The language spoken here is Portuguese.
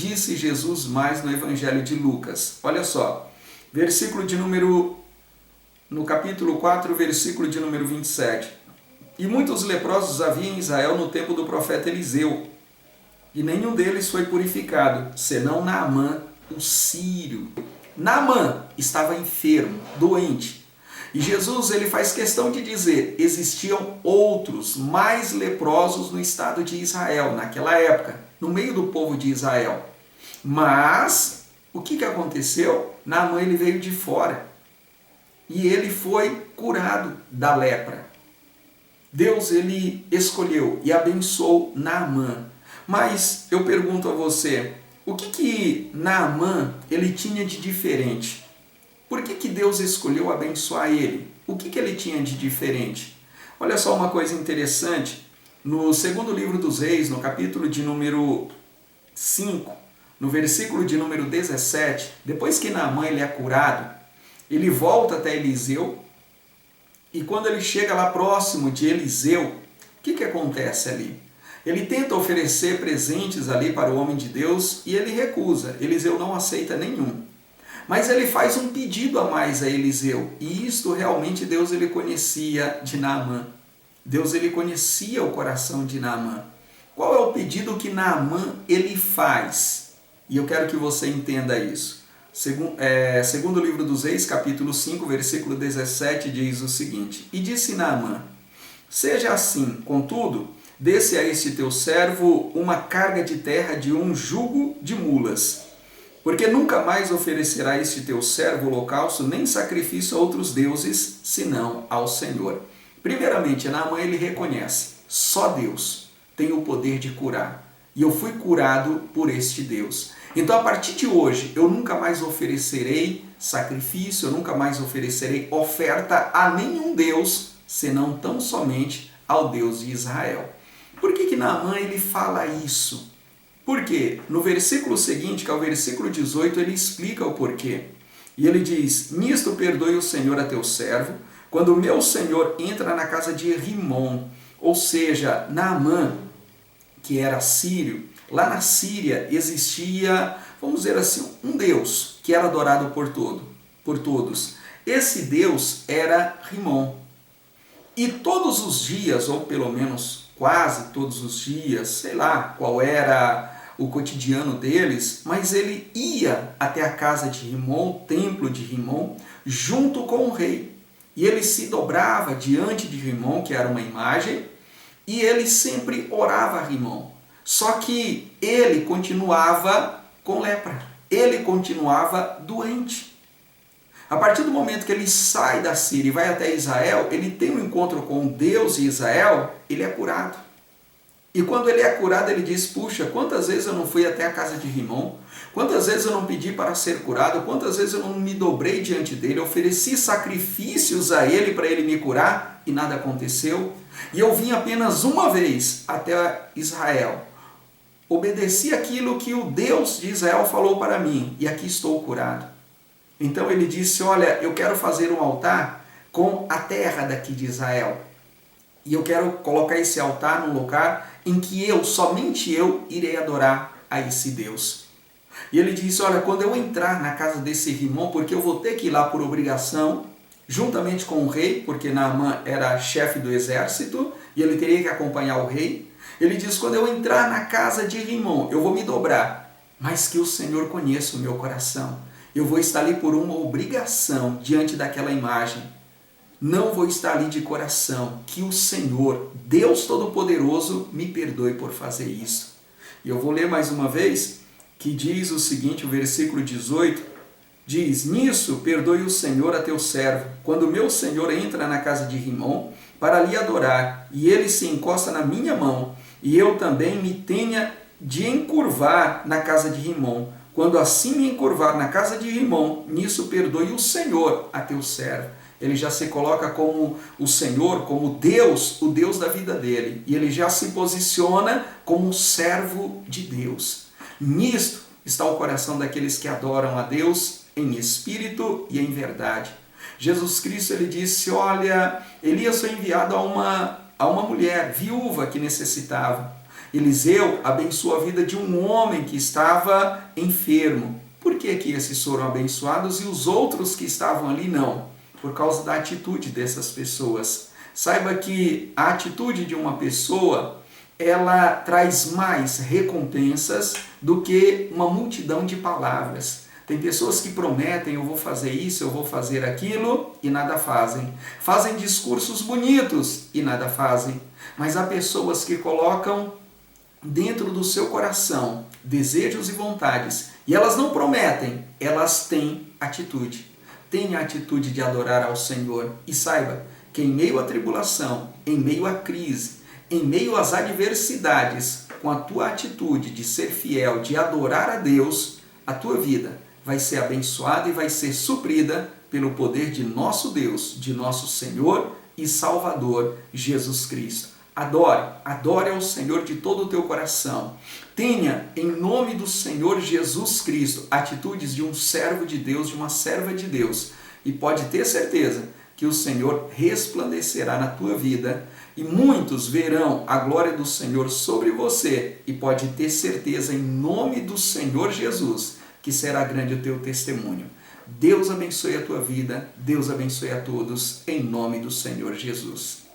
disse Jesus mais no Evangelho de Lucas. Olha só, no capítulo 4, versículo de número 27. E muitos leprosos havia em Israel no tempo do profeta Eliseu, e nenhum deles foi purificado, senão Naamã, o sírio. Naamã estava enfermo, doente. E Jesus ele faz questão de dizer, existiam outros mais leprosos no estado de Israel, naquela época, no meio do povo de Israel. Mas, o que aconteceu? Naamã ele veio de fora. E ele foi curado da lepra. Deus ele escolheu e abençoou Naamã. Mas eu pergunto a você, o que Naamã ele tinha de diferente? Por que Deus escolheu abençoar ele? O que ele tinha de diferente? Olha só uma coisa interessante. No segundo livro dos Reis, no capítulo de número 5, no versículo de número 17, depois que Naamã ele é curado, ele volta até Eliseu, e quando ele chega lá próximo de Eliseu, o que acontece ali? Ele tenta oferecer presentes ali para o homem de Deus e ele recusa. Eliseu não aceita nenhum. Mas ele faz um pedido a mais a Eliseu. E isto realmente Deus ele conhecia de Naamã. Deus ele conhecia o coração de Naamã. Qual é o pedido que Naamã ele faz? E eu quero que você entenda isso. Segundo o livro dos Reis, capítulo 5, versículo 17, diz o seguinte. E disse Naamã, seja assim, contudo, desse a este teu servo uma carga de terra de um jugo de mulas, porque nunca mais oferecerá este teu servo holocausto, nem sacrifício a outros deuses, senão ao Senhor. Primeiramente, Naamã ele reconhece, só Deus tem o poder de curar, e eu fui curado por este Deus. Então, a partir de hoje, eu nunca mais oferecerei sacrifício, eu nunca mais oferecerei oferta a nenhum Deus, senão tão somente ao Deus de Israel. Por que Naamã ele fala isso? Porque no versículo seguinte, que é o versículo 18, ele explica o porquê. E ele diz, nisto perdoe o Senhor a teu servo, quando o meu Senhor entra na casa de Rimom. Ou seja, Naamã, que era sírio, lá na Síria existia, vamos dizer assim, um Deus que era adorado por todos. Esse Deus era Rimom. E todos os dias, ou pelo menos quase todos os dias, sei lá qual era o cotidiano deles, mas ele ia até a casa de Rimom, o templo de Rimom, junto com o rei. E ele se dobrava diante de Rimom, que era uma imagem, e ele sempre orava a Rimom. Só que ele continuava com lepra, ele continuava doente. A partir do momento que ele sai da Síria e vai até Israel, ele tem um encontro com Deus e Israel, ele é curado. E quando ele é curado, ele diz, puxa, quantas vezes eu não fui até a casa de Rimom? Quantas vezes eu não pedi para ser curado? Quantas vezes eu não me dobrei diante dele? Ofereci sacrifícios a ele para ele me curar e nada aconteceu. E eu vim apenas uma vez até Israel. Obedeci aquilo que o Deus de Israel falou para mim e aqui estou curado. Então ele disse, olha, eu quero fazer um altar com a terra daqui de Israel. E eu quero colocar esse altar num lugar em que somente eu, irei adorar a esse Deus. E ele disse, olha, quando eu entrar na casa desse Rimom, porque eu vou ter que ir lá por obrigação, juntamente com o rei, porque Naamã era chefe do exército, e ele teria que acompanhar o rei. Ele diz, quando eu entrar na casa de Rimom, eu vou me dobrar, mas que o Senhor conheça o meu coração. Eu vou estar ali por uma obrigação diante daquela imagem. Não vou estar ali de coração. Que o Senhor, Deus Todo-Poderoso, me perdoe por fazer isso. E eu vou ler mais uma vez, que diz o seguinte, o versículo 18, diz, nisso perdoe o Senhor a teu servo, quando o meu Senhor entra na casa de Rimom, para lhe adorar, e ele se encosta na minha mão, e eu também me tenha de encurvar na casa de Rimom. Quando assim me encurvar na casa de Rimom, nisso perdoe o Senhor a teu servo. Ele já se coloca como o Senhor, como Deus, o Deus da vida dele. E ele já se posiciona como um servo de Deus. Nisto está o coração daqueles que adoram a Deus em espírito e em verdade. Jesus Cristo ele disse, olha, Elias foi enviado a uma mulher viúva que necessitava. Eliseu abençoou a vida de um homem que estava enfermo. Por que que esses foram abençoados e os outros que estavam ali não? Por causa da atitude dessas pessoas. Saiba que a atitude de uma pessoa, ela traz mais recompensas do que uma multidão de palavras. Tem pessoas que prometem, eu vou fazer isso, eu vou fazer aquilo, e nada fazem. Fazem discursos bonitos e nada fazem. Mas há pessoas que colocam dentro do seu coração desejos e vontades, e elas não prometem, elas têm atitude. Tenha a atitude de adorar ao Senhor. E saiba que em meio à tribulação, em meio à crise, em meio às adversidades, com a tua atitude de ser fiel, de adorar a Deus, a tua vida vai ser abençoada e vai ser suprida pelo poder de nosso Deus, de nosso Senhor e Salvador, Jesus Cristo. Adore ao Senhor de todo o teu coração. Tenha, em nome do Senhor Jesus Cristo, atitudes de um servo de Deus, de uma serva de Deus. E pode ter certeza que o Senhor resplandecerá na tua vida e muitos verão a glória do Senhor sobre você. E pode ter certeza, em nome do Senhor Jesus, que será grande o teu testemunho. Deus abençoe a tua vida, Deus abençoe a todos, em nome do Senhor Jesus.